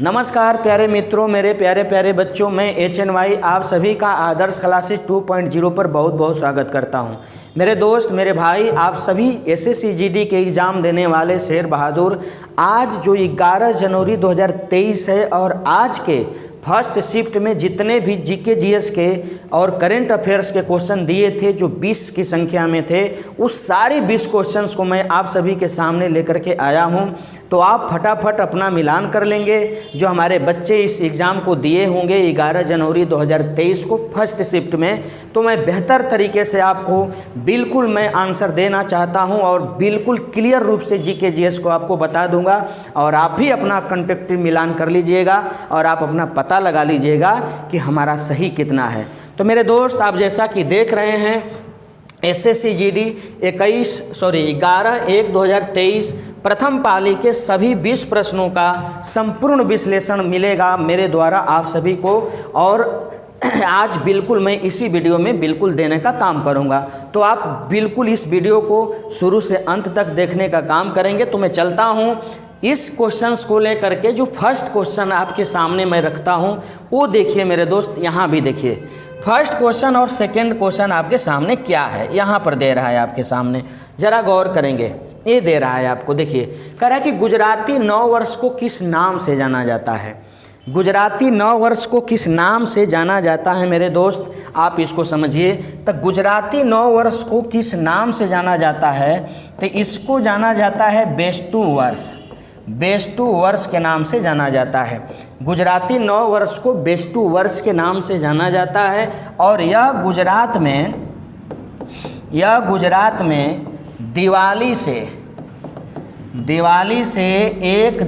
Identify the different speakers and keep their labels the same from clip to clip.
Speaker 1: नमस्कार प्यारे मित्रों, मेरे प्यारे प्यारे बच्चों, मैं HNY आप सभी का आदर्श क्लासेस 2.0 पर बहुत बहुत स्वागत करता हूं। मेरे दोस्त, मेरे भाई, आप सभी SSC GD के एग्ज़ाम देने वाले शेर बहादुर, आज जो 11 जनवरी 2023 है और आज के फर्स्ट शिफ्ट में जितने भी GK GS के और करेंट अफेयर्स के क्वेश्चन दिए थे, जो 20 की संख्या में थे, उस सारे 20 क्वेश्चंस को मैं आप सभी के सामने लेकर के आया हूं। तो आप फटाफट अपना मिलान कर लेंगे। जो हमारे बच्चे इस एग्ज़ाम को दिए होंगे 11 जनवरी 2023 को फर्स्ट शिफ्ट में, तो मैं बेहतर तरीके से आपको बिल्कुल मैं आंसर देना चाहता हूं और बिल्कुल क्लियर रूप से GK GS को आपको बता दूंगा। और आप भी अपना कंटेक्ट मिलान कर लीजिएगा और आप अपना पता लगा लीजिएगा कि हमारा सही कितना है। तो मेरे दोस्त, आप जैसा कि देख रहे हैं SSC GD 11/1/2023 प्रथम पाली के सभी 20 प्रश्नों का संपूर्ण विश्लेषण मिलेगा मेरे द्वारा आप सभी को, और आज बिल्कुल मैं इसी वीडियो में बिल्कुल देने का काम करूंगा। तो आप बिल्कुल इस वीडियो को शुरू से अंत तक देखने का काम करेंगे। तो मैं चलता हूं इस क्वेश्चंस को लेकर के। जो फर्स्ट क्वेश्चन आपके सामने मैं रखता हूं वो देखिए मेरे दोस्त, यहाँ भी देखिए फर्स्ट क्वेश्चन और सेकंड क्वेश्चन आपके सामने क्या है, यहाँ पर दे रहा है आपके सामने, जरा गौर करेंगे। ये दे रहा है आपको, देखिए कह रहा है कि गुजराती नव वर्ष को किस नाम से जाना जाता है। गुजराती नव वर्ष को किस नाम से जाना जाता है मेरे दोस्त, आप इसको समझिए। तो गुजराती नव वर्ष को किस नाम से जाना जाता है, तो इसको जाना जाता है बेस्टू वर्ष। बेस्टू वर्ष के नाम से जाना जाता है। गुजराती नव वर्ष को बेस्टू वर्ष के नाम से जाना जाता है। और यह गुजरात में दिवाली से एक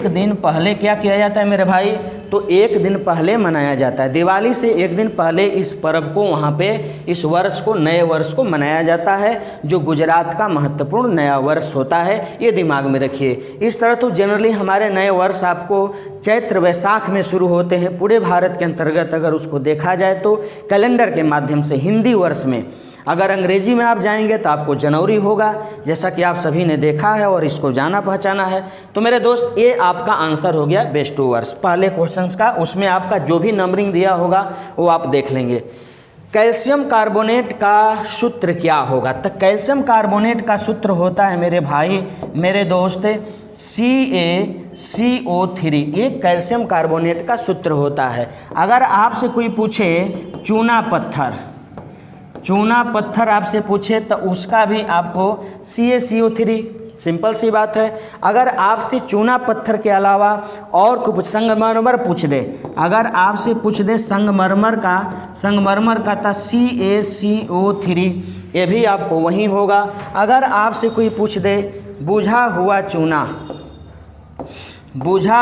Speaker 1: दिन पहले क्या किया जाता है मेरे भाई, तो एक दिन पहले मनाया जाता है। दिवाली से एक दिन पहले इस पर्व को वहाँ पे इस वर्ष को, नए वर्ष को मनाया जाता है, जो गुजरात का महत्वपूर्ण नया वर्ष होता है। ये दिमाग में रखिए। इस तरह तो जनरली हमारे नए वर्ष आपको चैत्र वैशाख में शुरू होते हैं पूरे भारत के अंतर्गत। अगर उसको देखा जाए तो कैलेंडर के माध्यम से हिंदी वर्ष में, अगर अंग्रेजी में आप जाएंगे तो आपको जनवरी होगा, जैसा कि आप सभी ने देखा है और इसको जाना पहचाना है। तो मेरे दोस्त, ये आपका आंसर हो गया बेस्टू वर्ष पहले क्वेश्चंस का। उसमें आपका जो भी नंबरिंग दिया होगा वो आप देख लेंगे। कैल्शियम कार्बोनेट का सूत्र क्या होगा, तो कैल्शियम कार्बोनेट का सूत्र होता है मेरे भाई, मेरे दोस्त, CaCO3। ये कैल्शियम कार्बोनेट का सूत्र होता है। अगर आपसे कोई पूछे चूना पत्थर आपसे पूछे तो उसका भी आपको CaCO3, सिंपल सी बात है। अगर आपसे चूना पत्थर के अलावा और कुछ संगमरमर पूछ दे, अगर आपसे पूछ दे संगमरमर का था CaCO3, ये भी आपको वही होगा। अगर आपसे कोई पूछ दे बुझा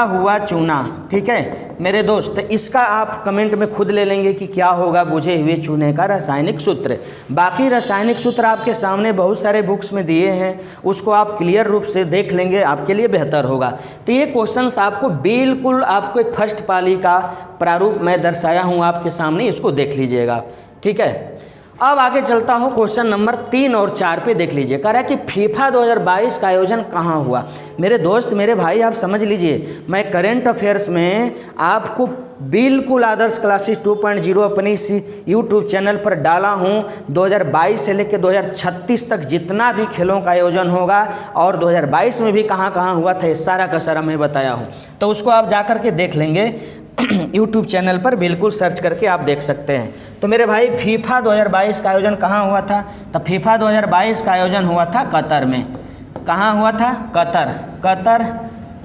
Speaker 1: हुआ चूना, ठीक है मेरे दोस्त, इसका आप कमेंट में खुद ले लेंगे कि क्या होगा बुझे हुए चूने का रासायनिक सूत्र। बाकी रासायनिक सूत्र आपके सामने बहुत सारे बुक्स में दिए हैं, उसको आप क्लियर रूप से देख लेंगे, आपके लिए बेहतर होगा। तो ये क्वेश्चंस आपको बिल्कुल आपको फर्स्ट पाली का प्रारूप मैं दर्शाया हूँ आपके सामने, इसको देख लीजिएगा, ठीक है। अब आगे चलता हूं, क्वेश्चन नंबर 3 और 4 पे देख लीजिए। कह रहा है कि फीफा 2022 का आयोजन कहां हुआ। मेरे दोस्त, मेरे भाई, आप समझ लीजिए, मैं करेंट अफेयर्स में आपको बिल्कुल आदर्श क्लासेस 2.0 अपनी इस यूट्यूब चैनल पर डाला हूं। 2022 से लेकर 2036 तक जितना भी खेलों का आयोजन होगा और 2022 में भी कहां कहां हुआ था, ये सारा का सारा मैं बताया हूं। तो उसको आप जा कर के देख लेंगे यूट्यूब चैनल पर, बिल्कुल सर्च करके आप देख सकते हैं। तो मेरे भाई, फीफा 2022 का आयोजन कहाँ हुआ था, तो फीफा 2022 का आयोजन हुआ था कतर में। कहाँ हुआ था, कतर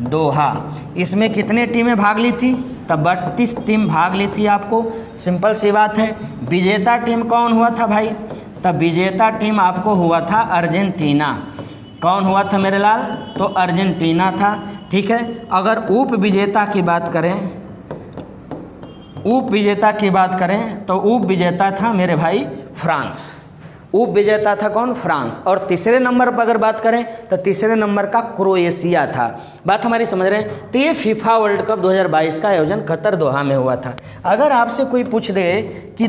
Speaker 1: दोहा। इसमें कितने टीमें भाग ली थी, तो 32 टीम भाग ली थी। आपको सिंपल सी बात है। विजेता टीम कौन हुआ था भाई, तो विजेता टीम आपको हुआ था अर्जेंटीना। कौन हुआ था मेरे लाल, तो अर्जेंटीना था, ठीक है। अगर उप विजेता की बात करें तो उप विजेता था मेरे भाई फ्रांस। उप विजेता था कौन, फ्रांस। और तीसरे नंबर पर अगर बात करें तो तीसरे नंबर का क्रोएशिया था। बात हमारी समझ रहे हैं। तो ये फीफा वर्ल्ड कप 2022 का आयोजन कतर दोहा में हुआ था। अगर आपसे कोई पूछ दे कि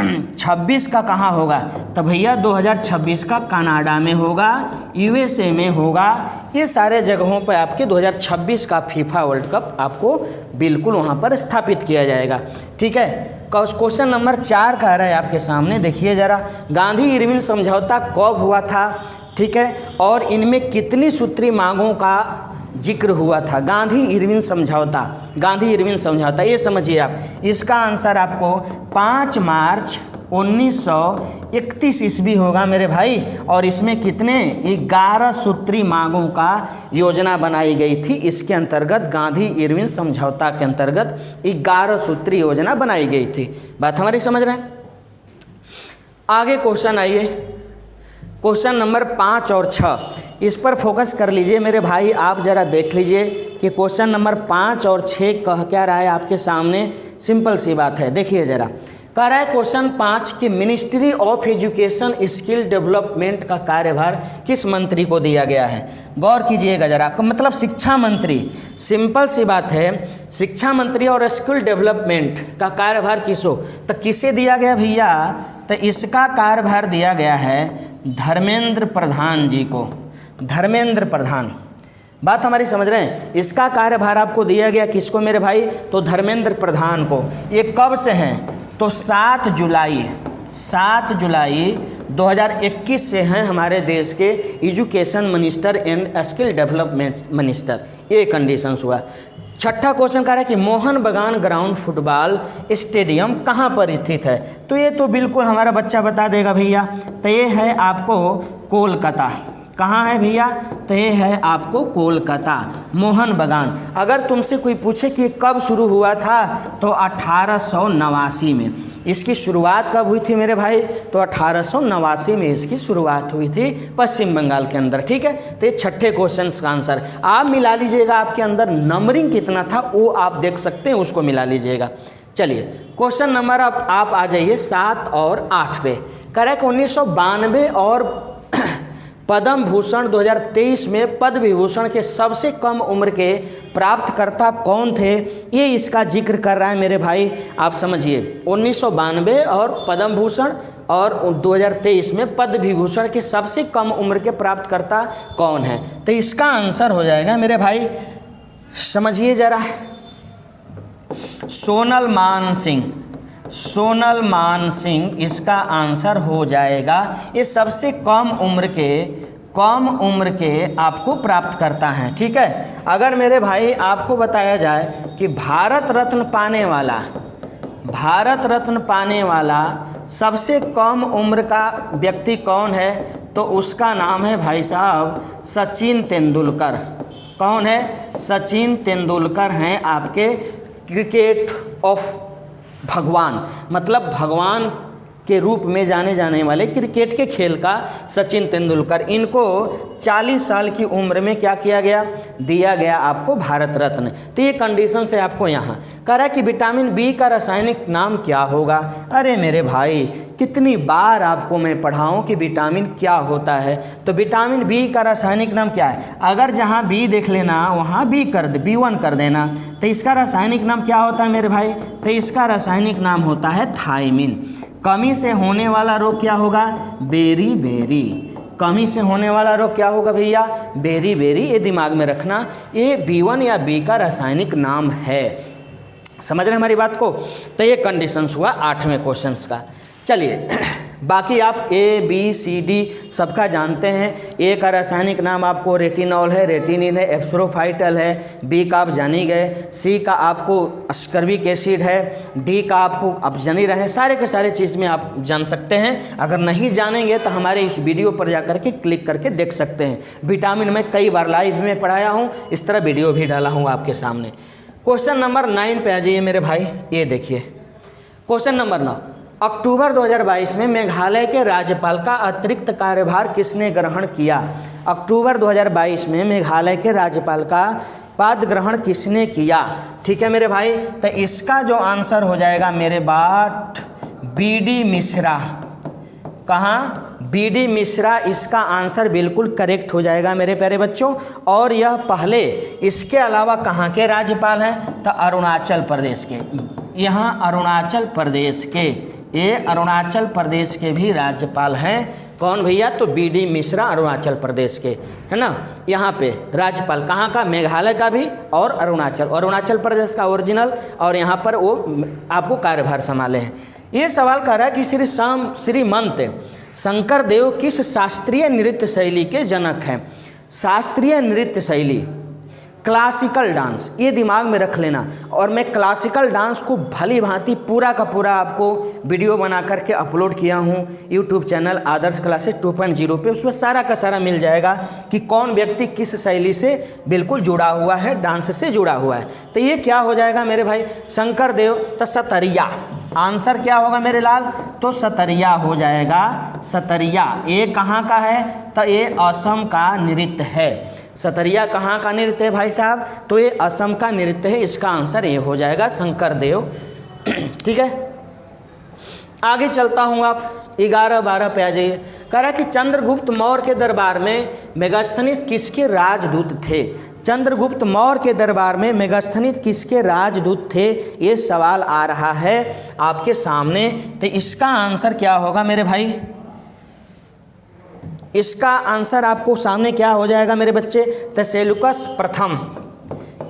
Speaker 1: 2026 का कहाँ होगा? तो भैया 2026 का कनाडा में होगा, यूएसए में होगा। ये सारे जगहों पर आपके 2026 का फीफा वर्ल्ड कप आपको बिल्कुल वहाँ पर स्थापित किया जाएगा। ठीक है, क्वेश्चन नंबर 4 कह रहा है आपके सामने, देखिए ज़रा, गांधी इरविन समझौता कब हुआ था? ठीक है, और इनमें कितनी सूत्री मांगों का जिक्र हुआ था? गांधी इरविन समझौता, गांधी इरविन समझौता, ये समझिए आप। इसका आंसर आपको 5 मार्च 1931 ईस्वी होगा मेरे भाई। और इसमें कितने 11 सूत्री मांगों का योजना बनाई गई थी। इसके अंतर्गत गांधी इरविन समझौता के अंतर्गत 11 सूत्री योजना बनाई गई थी। बात हमारी समझ रहे हैं? आगे क्वेश्चन आइए, क्वेश्चन नंबर 5 और 6, इस पर फोकस कर लीजिए मेरे भाई। आप ज़रा देख लीजिए कि क्वेश्चन नंबर 5 और 6 कह क्या रहा है आपके सामने। सिंपल सी बात है, देखिए ज़रा। कह रहा है क्वेश्चन 5 कि ministry of education skill development का कार्यभार किस मंत्री को दिया गया है? गौर कीजिएगा ज़रा, मतलब शिक्षा मंत्री। सिंपल सी बात है, शिक्षा मंत्री और स्किल डेवलपमेंट का कार्यभार किसको, तो किसे दिया गया भैया? तो इसका कार्यभार दिया गया है धर्मेंद्र प्रधान जी को, धर्मेंद्र प्रधान। बात हमारी समझ रहे हैं? इसका कार्यभार आपको दिया गया किसको मेरे भाई? तो धर्मेंद्र प्रधान को। ये कब से हैं? तो 7 जुलाई 2021 से हैं हमारे देश के education minister and skill development minister. ये कंडीशन हुआ। छठा क्वेश्चन कह रहा है कि मोहन बागान ग्राउंड फुटबॉल स्टेडियम कहाँ पर स्थित है? तो ये तो बिल्कुल हमारा बच्चा बता देगा भैया। तो ये है आपको कोलकाता। कहाँ है भैया? तो ये है आपको कोलकाता, मोहन बागान। अगर तुमसे कोई पूछे कि कब शुरू हुआ था, तो 1889 में। इसकी शुरुआत कब हुई थी मेरे भाई? तो 1889 में इसकी शुरुआत हुई थी पश्चिम बंगाल के अंदर। ठीक है, तो ये छठे क्वेश्चन का आंसर आप मिला लीजिएगा। आपके अंदर नंबरिंग कितना था वो आप देख सकते हैं, उसको मिला लीजिएगा। चलिए क्वेश्चन नंबर आप आ जाइए 7 और 8 पे। करेक्ट, 1992 और पद्म भूषण 2023 में पद्म विभूषण के सबसे कम उम्र के प्राप्तकर्ता कौन थे? ये इसका जिक्र कर रहा है मेरे भाई। आप समझिए, 1992 और पद्म भूषण और 2023 में पद्म विभूषण के सबसे कम उम्र के प्राप्तकर्ता कौन है? तो इसका आंसर हो जाएगा मेरे भाई, समझिए जरा, सोनल मान सिंह। सोनल मान सिंह इसका आंसर हो जाएगा। ये सबसे कम उम्र के आपको प्राप्त करता है। ठीक है, अगर मेरे भाई आपको बताया जाए कि भारत रत्न पाने वाला सबसे कम उम्र का व्यक्ति कौन है, तो उसका नाम है भाई साहब सचिन तेंदुलकर। कौन है? सचिन तेंदुलकर हैं आपके क्रिकेट ऑफ भगवान, मतलब भगवान के रूप में जाने जाने वाले क्रिकेट के खेल का सचिन तेंदुलकर। इनको 40 साल की उम्र में क्या किया गया? दिया गया आपको भारत रत्न। तो ये कंडीशन से आपको यहाँ कह रहा है कि विटामिन बी का रासायनिक नाम क्या होगा। अरे मेरे भाई, कितनी बार आपको मैं पढ़ाऊँ कि विटामिन क्या होता है। तो विटामिन बी का रासायनिक नाम क्या है? अगर जहाँ बी देख लेना वहाँ B1 कर देना। तो इसका रासायनिक नाम क्या होता है मेरे भाई? तो इसका रासायनिक नाम होता है थायमिन। कमी से होने वाला रोग क्या होगा? बेरी। कमी से होने वाला रोग क्या होगा भैया? बेरी। ये दिमाग में रखना, ये B1 या B का रासायनिक नाम है। समझ रहे हमारी बात को? तो ये कंडीशंस हुआ 8वें क्वेश्चंस का। चलिए बाकी आप A B C D सबका जानते हैं। ए का रासायनिक नाम आपको रेटिनॉल है, रेटिनिन है, एप्सोफाइटल है। बी का आप जान ही गए। सी का आपको अस्कर्बिक एसिड है। डी का आपको आप जान ही रहे हैं। सारे के सारे चीज़ में आप जान सकते हैं। अगर नहीं जानेंगे तो हमारे इस वीडियो पर जाकर के क्लिक करके देख सकते हैं। विटामिन मैं कई बार लाइव में पढ़ाया हूँ, इस तरह वीडियो भी डाला हूँ आपके सामने। क्वेश्चन नंबर 9 पे आ जाइए मेरे भाई। ये देखिए क्वेश्चन नंबर 9, अक्टूबर 2022 में मेघालय के राज्यपाल का अतिरिक्त कार्यभार किसने ग्रहण किया? अक्टूबर 2022 में मेघालय के राज्यपाल का पद ग्रहण किसने किया? ठीक है मेरे भाई, तो इसका जो आंसर हो जाएगा मेरे बाट BD मिश्रा। कहाँ? BD मिश्रा इसका आंसर बिल्कुल करेक्ट हो जाएगा मेरे प्यारे बच्चों। और यह पहले इसके अलावा कहाँ के राज्यपाल हैं? तो अरुणाचल प्रदेश के। यहाँ अरुणाचल प्रदेश के ये अरुणाचल प्रदेश के भी राज्यपाल हैं। कौन भैया? तो बी.डी. मिश्रा अरुणाचल प्रदेश के, है ना। यहाँ पे राज्यपाल कहाँ का? मेघालय का भी और अरुणाचल प्रदेश का ओरिजिनल, और यहाँ पर वो आपको कार्यभार संभाले हैं। ये सवाल कर रहा है कि श्रीमंत शंकर देव किस शास्त्रीय नृत्य शैली के जनक हैं? शास्त्रीय नृत्य शैली क्लासिकल डांस, ये दिमाग में रख लेना। और मैं क्लासिकल डांस को भली भांति पूरा का पूरा आपको वीडियो बना करके अपलोड किया हूँ यूट्यूब चैनल आदर्श क्लासेस 2.0 पे। उसमें सारा का सारा मिल जाएगा कि कौन व्यक्ति किस शैली से बिल्कुल जुड़ा हुआ है, डांस से जुड़ा हुआ है। तो ये क्या हो जाएगा मेरे भाई? शंकर देव। तो सतरिया आंसर क्या होगा मेरे लाल? तो सतरिया हो जाएगा। सतरिया ये कहाँ का है? तो ये असम का नृत्य है। सतरिया कहाँ का नृत्य है भाई साहब? तो ये असम का नृत्य है। इसका आंसर ये हो जाएगा शंकर देव। ठीक है, आगे चलता हूँ। आप 11-12 पे आ जाइए। कह रहा है कि चंद्रगुप्त मौर्य के दरबार में मेगास्थनीज किसके राजदूत थे? चंद्रगुप्त मौर्य के दरबार में मेगास्थनीज किसके राजदूत थे? ये सवाल आ रहा है आपके सामने। तो इसका आंसर क्या होगा मेरे भाई? इसका आंसर आपको सामने क्या हो जाएगा मेरे बच्चे? तो सेल्यूकस प्रथम।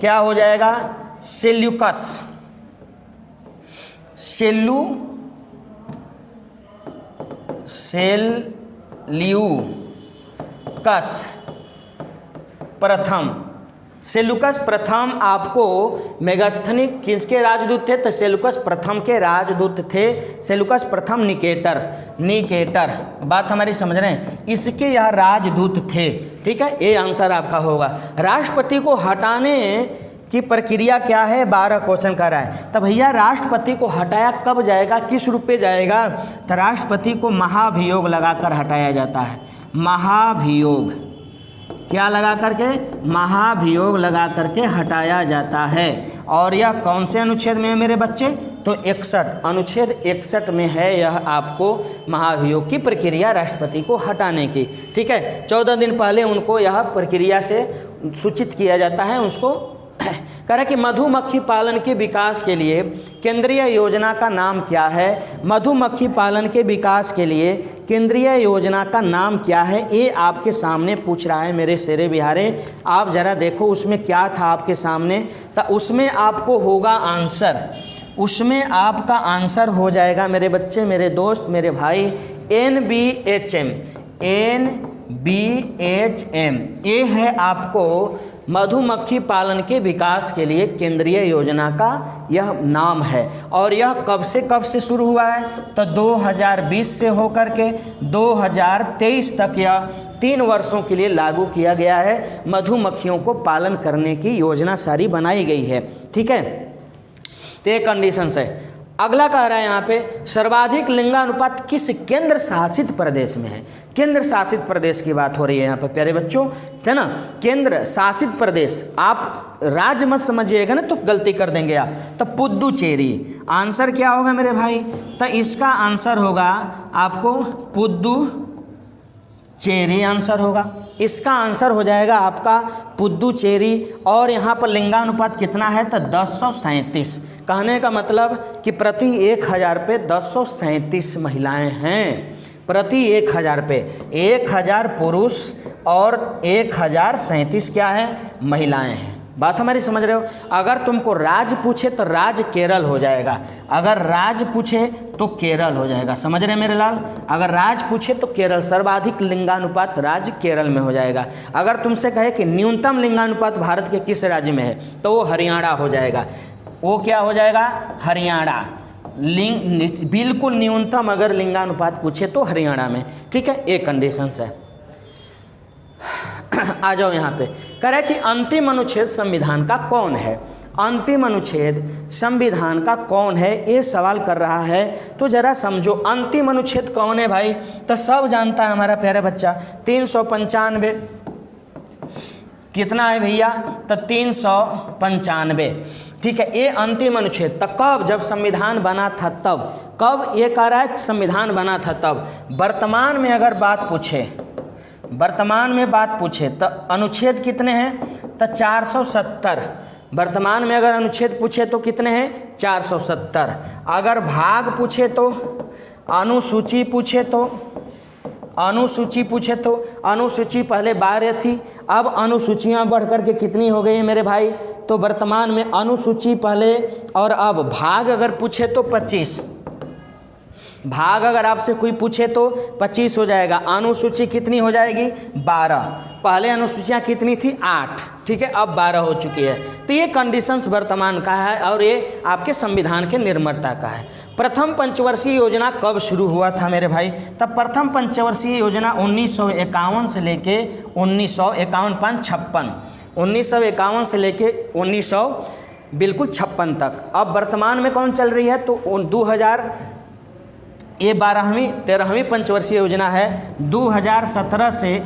Speaker 1: क्या हो जाएगा? सेल्यूकस। सेल्यूकस प्रथम। सेल्यूकस प्रथम आपको मेगास्थनी किसके राजदूत थे? तो सेल्यूकस प्रथम के राजदूत थे। सेल्यूकस प्रथम निकेटर बात हमारी समझ रहे हैं, इसके यह राजदूत थे। ठीक है, ये आंसर आपका होगा। राष्ट्रपति को हटाने की प्रक्रिया क्या है? 12 क्वेश्चन कर रहा है। तो भैया राष्ट्रपति को हटाया कब जाएगा, किस रूप पे जाएगा? तो राष्ट्रपति को महाभियोग लगाकर हटाया जाता है। महाभियोग क्या लगा करके? महाभियोग लगा करके हटाया जाता है। और यह कौन से अनुच्छेद में है मेरे बच्चे? तो 61 अनुच्छेद 61 में है यह आपको महाभियोग की प्रक्रिया राष्ट्रपति को हटाने की। ठीक है, 14 दिन पहले उनको यह प्रक्रिया से सूचित किया जाता है। उसको कह रहा है कि मधुमक्खी पालन के विकास के लिए केंद्रीय योजना का नाम क्या है? मधुमक्खी पालन के विकास के लिए केंद्रीय योजना का नाम क्या है? ये आपके सामने पूछ रहा है मेरे शेरे बिहारे। आप जरा देखो उसमें क्या था आपके सामने। तो उसमें आपको होगा आंसर, उसमें आपका आंसर हो जाएगा मेरे बच्चे, मेरे दोस्त, मेरे भाई NBHM। ये है आपको मधुमक्खी पालन के विकास के लिए केंद्रीय योजना का यह नाम है। और यह कब से शुरू हुआ है? तो 2020 से होकर के 2023 तक यह 3 वर्षों के लिए लागू किया गया है। मधुमक्खियों को पालन करने की योजना सारी बनाई गई है। ठीक है, तो ये कंडीशंस है। अगला कह रहा है यहाँ पे सर्वाधिक लिंगानुपात किस केंद्र शासित प्रदेश में है? केंद्र शासित प्रदेश की बात हो रही है यहाँ पे प्यारे बच्चों, है ना। केंद्र शासित प्रदेश, आप राज्य मत समझिएगा ना तो गलती कर देंगे आप। तो पुद्दुचेरी आंसर क्या होगा मेरे भाई? तो इसका आंसर होगा आपको पुद्दुचेरी आंसर होगा। इसका आंसर हो जाएगा आपका पुद्दुचेरी। और यहाँ पर लिंगानुपात कितना है? तो 1037। कहने का मतलब कि प्रति 1000 पे 1037 महिलाएं हैं। प्रति 1000 पे 1000 पुरुष और 1037 क्या है? महिलाएं हैं। बात हमारी समझ रहे हो? अगर तुमको राज्य पूछे तो राज्य केरल हो जाएगा। अगर राज्य पूछे तो केरल हो जाएगा। समझ रहे मेरे लाल? अगर राज्य पूछे तो केरल, सर्वाधिक लिंगानुपात राज्य केरल में हो जाएगा। अगर तुमसे कहे कि न्यूनतम लिंगानुपात भारत के किस राज्य में है तो वो हरियाणा हो जाएगा। वो क्या हो जाएगा? हरियाणा। बिल्कुल न्यूनतम अगर लिंगानुपात पूछे तो हरियाणा में। ठीक है, एक कंडीशंस है। आ जाओ यहाँ पे। कह रहा है कि अंतिम अनुच्छेद संविधान का कौन है? अंतिम अनुच्छेद संविधान का कौन है, ये सवाल कर रहा है। तो जरा समझो अंतिम अनुच्छेद कौन है भाई? तो सब जानता है हमारा प्यारा बच्चा, 395। कितना है भैया? तो 395। ठीक है, ये अंतिम अनुच्छेद। तो कब? जब संविधान बना था तब। कब? ये कह रहा है संविधान बना था तब। वर्तमान में अगर बात पूछे, वर्तमान में बात पूछे तो अनुच्छेद कितने हैं? तो 470। वर्तमान में अगर अनुच्छेद पूछे तो कितने हैं 470। अगर भाग पूछे तो, अनुसूची पूछे तो, अनुसूची पहले 12 थी, अब अनुसूचियां बढ़ करके कितनी हो गई है मेरे भाई? तो वर्तमान में अनुसूची पहले और अब भाग अगर पूछे तो 25। भाग अगर आपसे कोई पूछे तो 25 हो जाएगा। अनुसूची कितनी हो जाएगी? 12। पहले अनुसूचियां कितनी थी? 8। ठीक है, अब 12 हो चुकी है। तो ये कंडीशंस वर्तमान का है और ये आपके संविधान के निर्माता का है। प्रथम पंचवर्षीय योजना कब शुरू हुआ था मेरे भाई? तब प्रथम पंचवर्षीय योजना 1951 से लेके 1951 से लेके 1956 तक। अब वर्तमान में कौन चल रही है? तो 13वीं पंचवर्षीय योजना है। 2012 से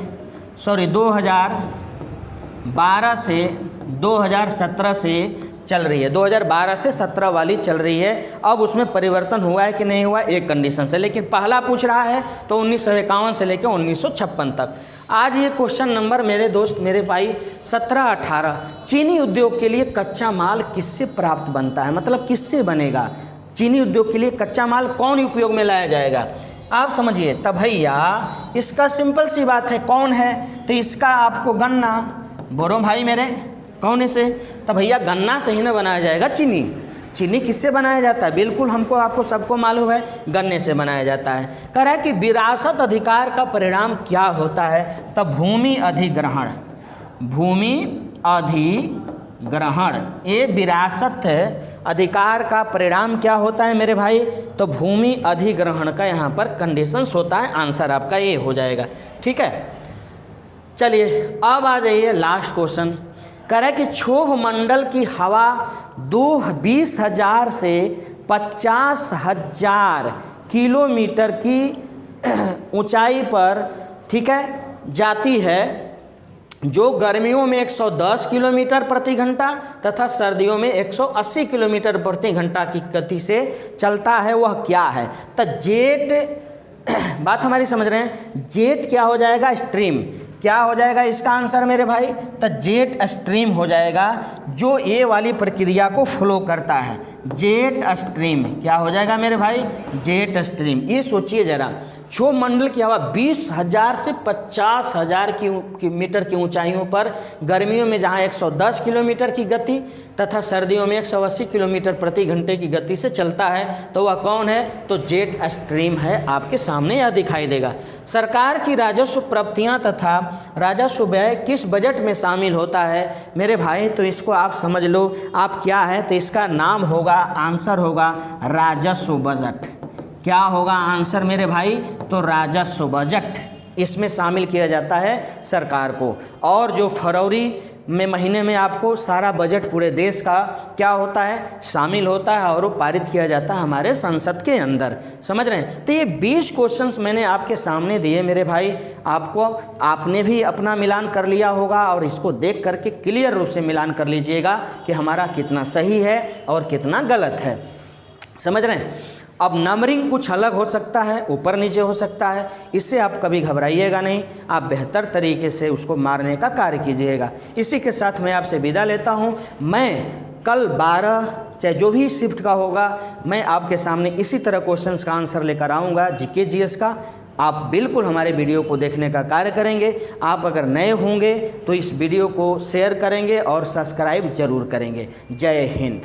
Speaker 1: 2017 से चल रही है। 2012 से 17 वाली चल रही है। अब उसमें परिवर्तन हुआ है कि नहीं हुआ, एक कंडीशन से, लेकिन पहला पूछ रहा है तो 1951 से लेकर 1956 तक। आज ये क्वेश्चन नंबर मेरे दोस्त मेरे भाई 17-18, चीनी उद्योग के लिए कच्चा माल किससे प्राप्त बनता है, मतलब किससे बनेगा? चीनी उद्योग के लिए कच्चा माल कौन उपयोग में लाया जाएगा? आप समझिए। तब भैया इसका सिंपल सी बात है, कौन है? तो इसका आपको गन्ना, बोलो भाई मेरे, कौन से? तो भैया गन्ना से ही ना बनाया जाएगा चीनी। चीनी किससे बनाया जाता है? बिल्कुल हमको आपको सबको मालूम है, गन्ने से बनाया जाता है। कह रहा है कि विरासत अधिकार का परिणाम क्या होता है? तब भूमि अधिग्रहण। ये विरासत अधिकार का परिणाम क्या होता है मेरे भाई? तो भूमि अधिग्रहण का यहाँ पर कंडीशंस होता है। आंसर आपका ये हो जाएगा। ठीक है, चलिए अब आ जाइए लास्ट क्वेश्चन। कह रहा है कि क्षोभ मंडल की हवा 20,000 से 50,000 किलोमीटर की ऊंचाई पर, ठीक है, जाती है, जो गर्मियों में 110 किलोमीटर प्रति घंटा तथा सर्दियों में 180 किलोमीटर प्रति घंटा की गति से चलता है, वह क्या है? तो जेट, बात हमारी समझ रहे हैं? जेट क्या हो जाएगा? स्ट्रीम। क्या हो जाएगा इसका आंसर मेरे भाई? तो जेट स्ट्रीम हो जाएगा, जो ये वाली प्रक्रिया को फ्लो करता है। जेट स्ट्रीम क्या हो जाएगा मेरे भाई? Jet stream. ये सोचिए जरा, क्षोभ मंडल की हवा 20,000 से 50,000 मीटर की ऊंचाइयों पर, गर्मियों में जहां 110 किलोमीटर की गति तथा सर्दियों में 180 किलोमीटर प्रति घंटे की गति से चलता है, तो वह कौन है? तो जेट स्ट्रीम है। आपके सामने यह दिखाई देगा। सरकार की राजस्व प्राप्तियां तथा राजस्व व्यय किस बजट में शामिल होता है मेरे भाई? तो इसको आप समझ लो, आप क्या है? तो इसका नाम होगा, आंसर होगा राजस्व बजट। क्या होगा आंसर मेरे भाई? तो राजस्व बजट इसमें शामिल किया जाता है सरकार को। और जो फरवरी में महीने में आपको सारा बजट पूरे देश का क्या होता है? शामिल होता है और वो पारित किया जाता है हमारे संसद के अंदर। समझ रहे हैं? तो ये 20 क्वेश्चंस मैंने आपके सामने दिए मेरे भाई। आपने भी अपना मिलान कर लिया होगा और इसको देख करके क्लियर रूप से मिलान कर लीजिएगा कि हमारा कितना सही है और कितना गलत है। समझ रहे हैं? अब नंबरिंग कुछ अलग हो सकता है, ऊपर नीचे हो सकता है, इससे आप कभी घबराइएगा नहीं, आप बेहतर तरीके से उसको मारने का कार्य कीजिएगा। इसी के साथ मैं आपसे विदा लेता हूँ। मैं कल 12 चाहे जो भी शिफ्ट का होगा, मैं आपके सामने इसी तरह क्वेश्चंस का आंसर लेकर आऊँगा, जीके जीएस का। आप बिल्कुल हमारे वीडियो को देखने का कार्य करेंगे। आप अगर नए होंगे तो इस वीडियो को शेयर करेंगे और सब्सक्राइब जरूर करेंगे। जय हिंद।